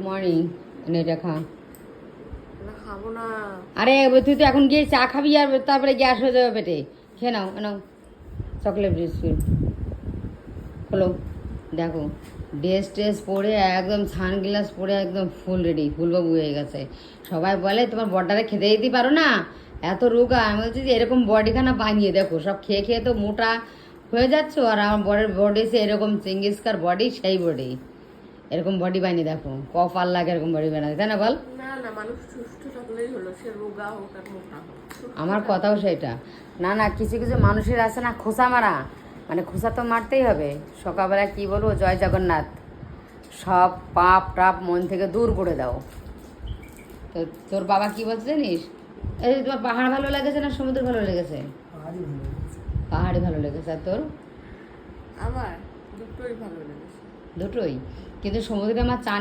Morning এটা খা। খাবো না। আরে তুই তো এখন গিয়ে চা খাবি আর তারপরে গ্যাস হয়ে যাবে পেটে। খেয়ে নাও নাও চকলেট বিস্কুট খোলো। দেখো ড্রেস পরে একদম সানগ্লাস পরে একদম ফুল রেডি, ফুলবাবু হয়ে গেছে। সবাই বলে তোমার বড্ডারে খেতে দিতে পারো না, এত রোগা। আমি বলছি যে এরকম বডিখানা বানিয়ে দেখো, সব খেয়ে খেয়ে তো মোটা হয়ে যাচ্ছ, আর আমার বরের বডি সে এরকম চিঙ্গিসকার বডি, সেই বডি। এরকম বডি বানিয়ে দেখো, কপাল লাগে এরকম বডি বানাতে, তাই না বল? না না, মানুষ সুস্থ থাকলেই হলো, সে রোগা হোক আর মোটা হোক। আমার কথাও সেটা। না না, কিছু কিছু মানুষের আছে না খোসা মারা, মানে খোসা তো মারতেই হবে। সকালবেলা কি বলবো, জয় জগন্নাথ, সব পাপ টাপ মন থেকে দূর করে দাও। তো তোর বাবা কি বলছে জানিস, এই তোমার পাহাড় ভালো লেগেছে না সমুদ্র ভালো লেগেছে? পাহাড়ই ভালো লেগেছে। আর তোর? আমার দুটোই ভালো লেগেছে। দুটোই, কিন্তু সমুদ্রে আমার চা